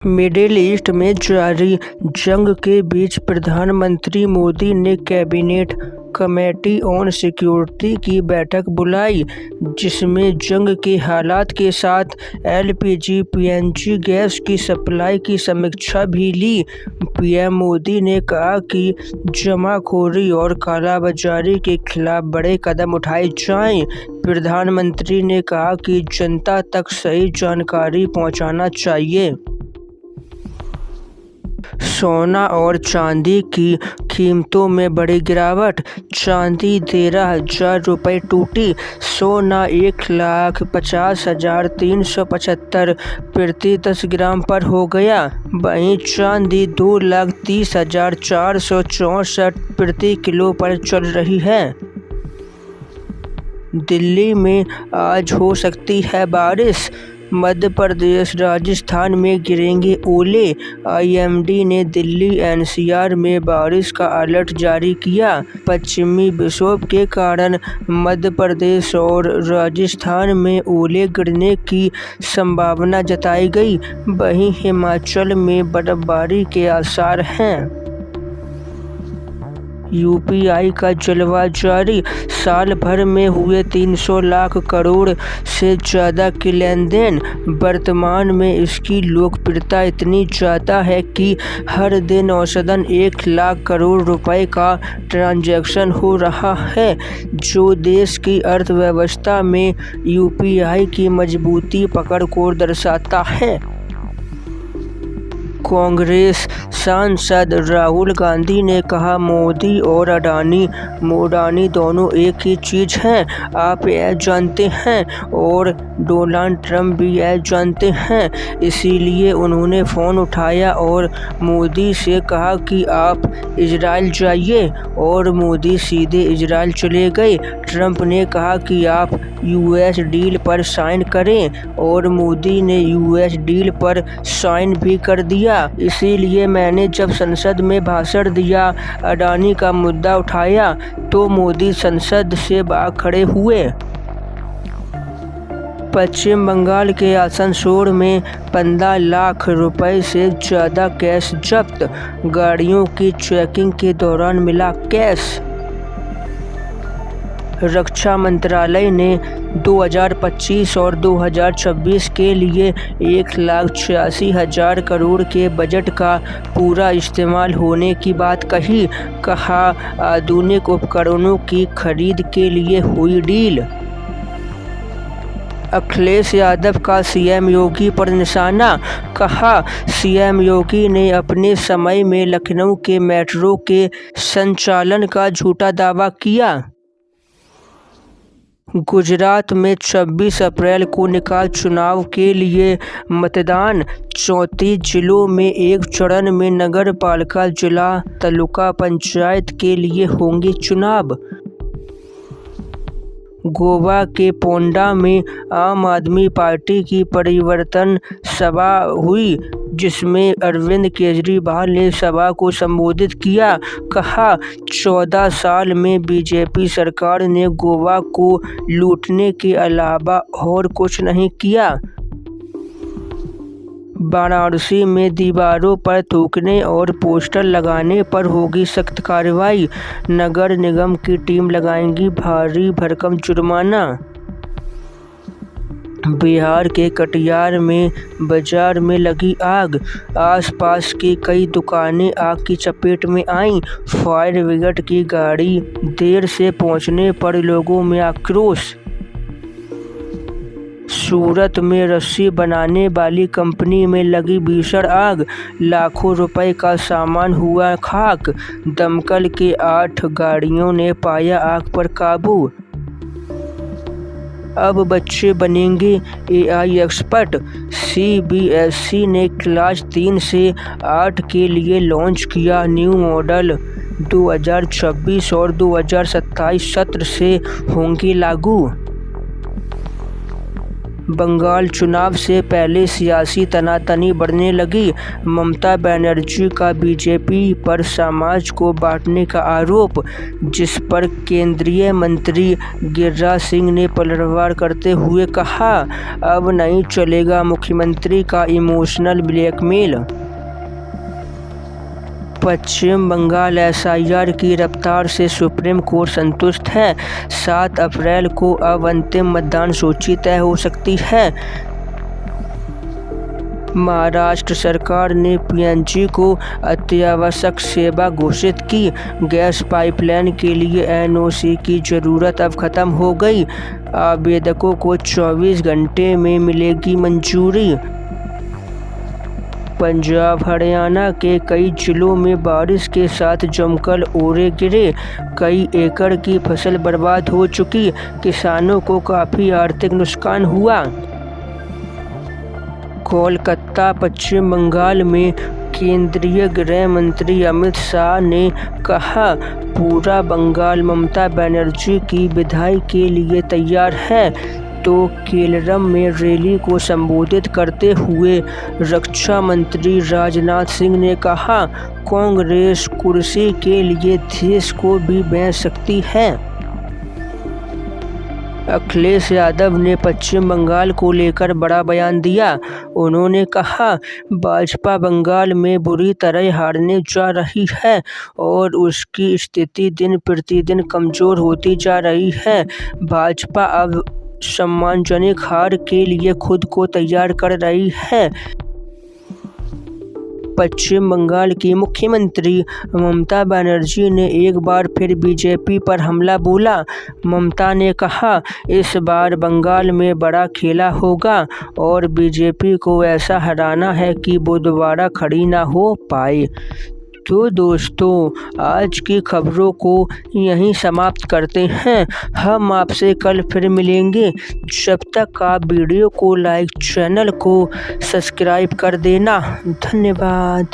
Middle east में जारी जंग के बीच प्रधानमंत्री मोदी ने कैबिनेट कमेटी ऑन सिक्योरिटी की बैठक बुलाई, जिसमें जंग के हालात के साथ एलपीजी पीएनजी गैस की सप्लाई की समीक्षा भी ली। पीएम मोदी ने कहा कि जमाखोरी और कालाबाजारी के खिलाफ बड़े कदम उठाए जाएं। प्रधानमंत्री ने कहा कि जनता तक सही जानकारी पहुंचाना चाहिए। सोना और चांदी की कीमतों में बड़ी गिरावट। चांदी 13,000 रुपये टूटी। सोना 1,50,375 प्रति 10 ग्राम पर हो गया। वहीं चांदी 2,30,464 प्रति किलो पर चल रही है। दिल्ली में आज हो सकती है बारिश। मध्य प्रदेश राजस्थान में गिरेंगे ओले। आईएमडी ने दिल्ली एनसीआर में बारिश का अलर्ट जारी किया। पश्चिमी विक्षोभ के कारण मध्य प्रदेश और राजस्थान में ओले गिरने की संभावना जताई गई। वहीं हिमाचल में बर्फबारी के आसार हैं। यूपीआई का जलवा जारी। साल भर में हुए 300 लाख करोड़ से ज़्यादा के लेन देन। वर्तमान में इसकी लोकप्रियता इतनी ज़्यादा है कि हर दिन औसतन 1 लाख करोड़ रुपए का ट्रांजैक्शन हो रहा है, जो देश की अर्थव्यवस्था में यूपीआई की मजबूती पकड़ को दर्शाता है। कांग्रेस सांसद राहुल गांधी ने कहा, मोदी और अडानी दोनों एक ही चीज़ हैं। आप यह जानते हैं और डोनाल्ड ट्रंप भी यह जानते हैं। इसीलिए उन्होंने फ़ोन उठाया और मोदी से कहा कि आप इजराइल जाइए, और मोदी सीधे इजराइल चले गए। ट्रंप ने कहा कि आप यूएस डील पर साइन करें, और मोदी ने यूएस डील पर साइन भी कर दिया। इसीलिए मैंने जब संसद में भाषण दिया, अडानी का मुद्दा उठाया, तो मोदी संसद से भाग खड़े हुए। पश्चिम बंगाल के आसनसोल में 15 लाख रुपए से ज़्यादा कैश जब्त। गाड़ियों की चेकिंग के दौरान मिला कैश। रक्षा मंत्रालय ने 2025 और 2026 के लिए 1,86,000 करोड़ के बजट का पूरा इस्तेमाल होने की बात कही। कहा, आधुनिक उपकरणों की खरीद के लिए हुई डील। अखिलेश यादव का सीएम योगी पर निशाना। कहा, सीएम योगी ने अपने समय में लखनऊ के मेट्रो के संचालन का झूठा दावा किया। गुजरात में 26 अप्रैल को निकाय चुनाव के लिए मतदान। 34 जिलों में एक चरण में नगर पालिका, जिला, तालुका पंचायत के लिए होंगे चुनाव। गोवा के पोंडा में आम आदमी पार्टी की परिवर्तन सभा हुई, जिसमें अरविंद केजरीवाल ने सभा को संबोधित किया। कहा, 14 साल में बीजेपी सरकार ने गोवा को लूटने के अलावा और कुछ नहीं किया। वाराणसी में दीवारों पर थूकने और पोस्टर लगाने पर होगी सख्त कार्रवाई। नगर निगम की टीम लगाएंगी भारी भरकम जुर्माना। बिहार के कटिहार में बाजार में लगी आग। आसपास की कई दुकानें आग की चपेट में आईं। फायर ब्रिगेड की गाड़ी देर से पहुंचने पर लोगों में आक्रोश। सूरत में रस्सी बनाने वाली कंपनी में लगी भीषण आग। लाखों रुपए का सामान हुआ खाक। दमकल के 8 गाड़ियों ने पाया आग पर काबू। अब बच्चे बनेंगे एआई एक्सपर्ट। सीबीएसई ने क्लास 3 से 8 के लिए लॉन्च किया न्यू मॉडल। 2026 और 2027 सत्र से होंगे लागू। बंगाल चुनाव से पहले सियासी तनातनी बढ़ने लगी। ममता बनर्जी का बीजेपी पर समाज को बांटने का आरोप, जिस पर केंद्रीय मंत्री गिरिराज सिंह ने पलटवार करते हुए कहा, अब नहीं चलेगा मुख्यमंत्री का इमोशनल ब्लैकमेल। पश्चिम बंगाल एसआईआर की रफ्तार से सुप्रीम कोर्ट संतुष्ट है। 7 अप्रैल को अब अंतिम मतदान सूची तय हो सकती है। महाराष्ट्र सरकार ने पीएनजी को अत्यावश्यक सेवा घोषित की। गैस पाइपलाइन के लिए एनओसी की जरूरत अब खत्म हो गई। आवेदकों को 24 घंटे में मिलेगी मंजूरी। पंजाब हरियाणा के कई जिलों में बारिश के साथ जमकर ओले गिरे। कई एकड़ की फसल बर्बाद हो चुकी। किसानों को काफ़ी आर्थिक नुकसान हुआ। कोलकाता पश्चिम बंगाल में केंद्रीय गृह मंत्री अमित शाह ने कहा, पूरा बंगाल ममता बनर्जी की विदाई के लिए तैयार है। तो केरल में रैली को संबोधित करते हुए रक्षा मंत्री राजनाथ सिंह ने कहा, कांग्रेस कुर्सी के लिए देश को भी बेच सकती है। अखिलेश यादव ने पश्चिम बंगाल को लेकर बड़ा बयान दिया। उन्होंने कहा, भाजपा बंगाल में बुरी तरह हारने जा रही है और उसकी स्थिति दिन प्रतिदिन कमजोर होती जा रही है। भाजपा अब सम्मानजनक हार के लिए खुद को तैयार कर रही है। पश्चिम बंगाल की मुख्यमंत्री ममता बनर्जी ने एक बार फिर बीजेपी पर हमला बोला। ममता ने कहा, इस बार बंगाल में बड़ा खेला होगा और बीजेपी को ऐसा हराना है कि वो दोबारा खड़ी ना हो पाए। तो दोस्तों, आज की खबरों को यहीं समाप्त करते हैं। हम आपसे कल फिर मिलेंगे। जब तक आप वीडियो को लाइक, चैनल को सब्सक्राइब कर देना। धन्यवाद।